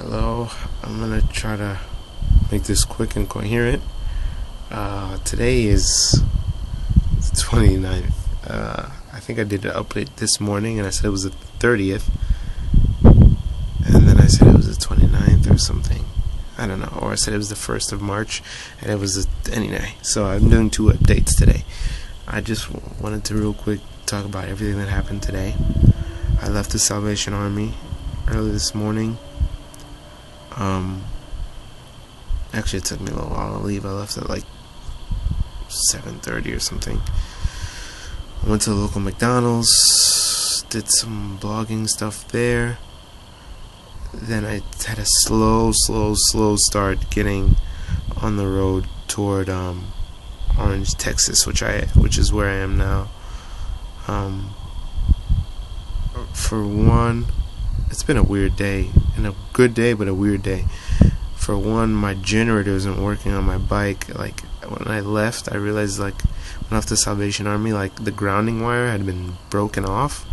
Hello, I'm gonna try to make this quick and coherent. Today is the 29th. I think I did an update this morning and I said it was the 30th, and then I said it was the 29th or something. I don't know, or I said it was the 1st of March and it was anyway. So I'm doing 2 updates today. I just wanted to real quick talk about everything that happened today. I left the Salvation Army early this morning. Actually, it took me a little while to leave. I left at like 7:30 or something. I went to the local McDonald's, did some blogging stuff there. Then I had a slow start getting on the road toward Orange, Texas, which is where I am now. For one, it's been a weird day, and a good day, but a weird day. For one, my generator isn't working on my bike. Like, when I left, I realized, like, when I left the Salvation Army, like, the grounding wire had been broken off,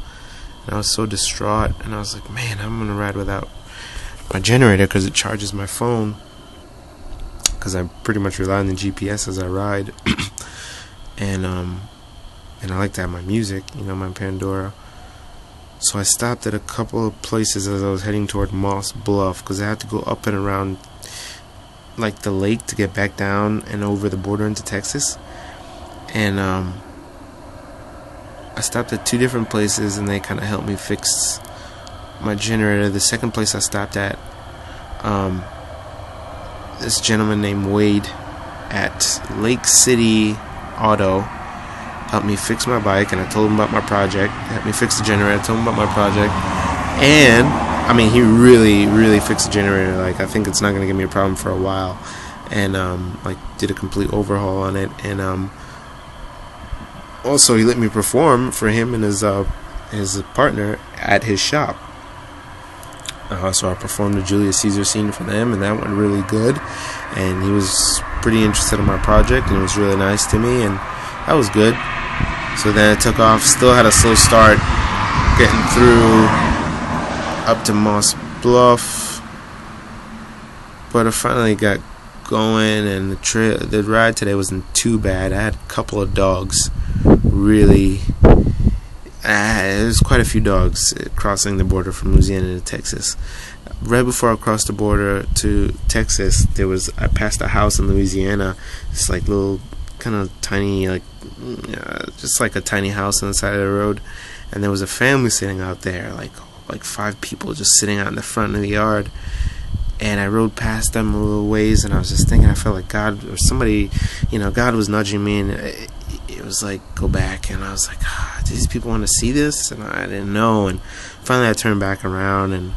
and I was so distraught, and I was like, man, I'm gonna ride without my generator, because it charges my phone, because I pretty much rely on the GPS as I ride. and I like to have my music, my Pandora. So I stopped at a couple of places as I was heading toward Moss Bluff, because I had to go up and around like the lake to get back down and over the border into Texas. And I stopped at 2 different places, and they kind of helped me fix my generator. The second place I stopped at, this gentleman named Wade at Lake City Auto helped me fix my bike, and I told him about my project. He helped me fix the generator, told him about my project, and I mean, he really fixed the generator. Like, I think it's not gonna give me a problem for a while, and like, did a complete overhaul on it, and also he let me perform for him and his partner at his shop. So I performed the Julius Caesar scene for them, and that went really good, and he was pretty interested in my project, and he was really nice to me, and that was good. So then I took off, still had a slow start getting through up to Moss Bluff, but I finally got going, and the ride today wasn't too bad. I had a couple of dogs, really. There's quite a few dogs crossing the border from Louisiana to Texas. Right before I crossed the border to Texas, I passed a house in Louisiana. It's like little, kind of tiny, like just like a tiny house on the side of the road, and there was a family sitting out there, like 5 people just sitting out in the front of the yard. And I rode past them a little ways, and I was just thinking, I felt like God or somebody, God was nudging me, and it was like, go back. And I was like, do these people want to see this? And I didn't know. And finally I turned back around, and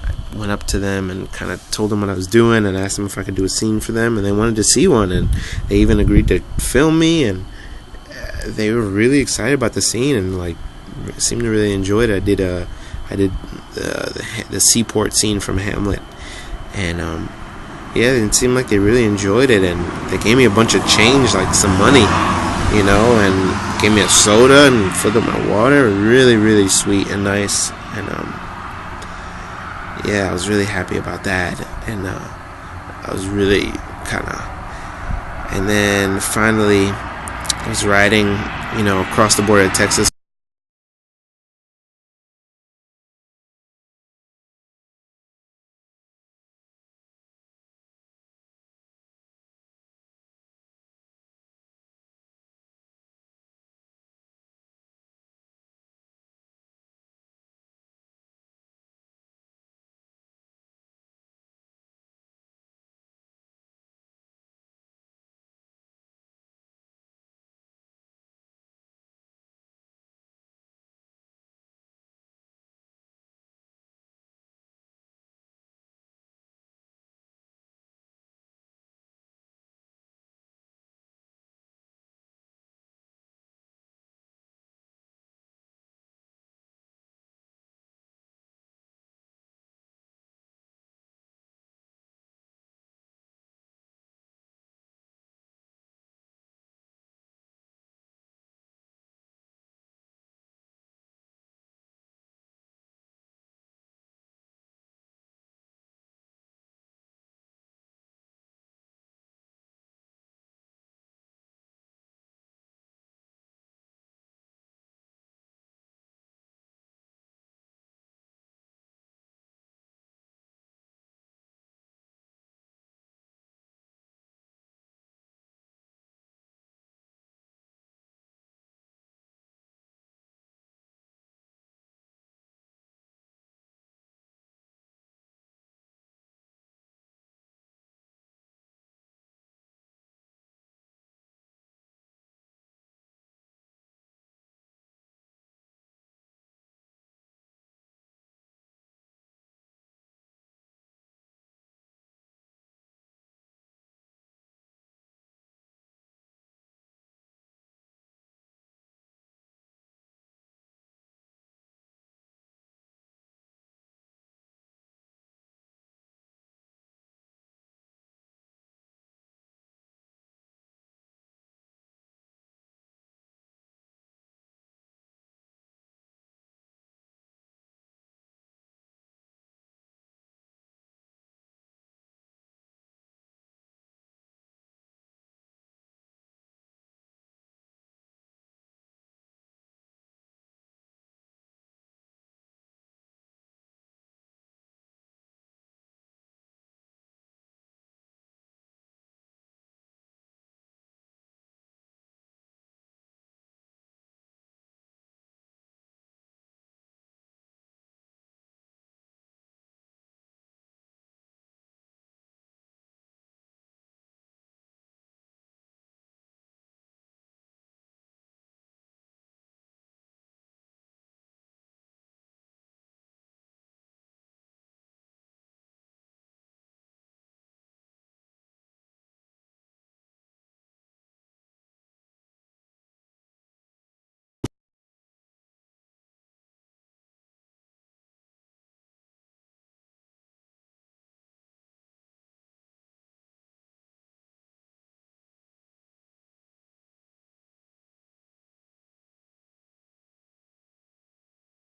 I went up to them and kind of told them what I was doing, and asked them if I could do a scene for them, and they wanted to see one, and they even agreed to film me, and they were really excited about the scene, and like seemed to really enjoy it. I did the seaport scene from Hamlet, and yeah, it seemed like they really enjoyed it, and they gave me a bunch of change, like some money, and gave me a soda and filled up my water. Really sweet and nice, and yeah, I was really happy about that, and I was really and then finally I was riding, across the border of Texas.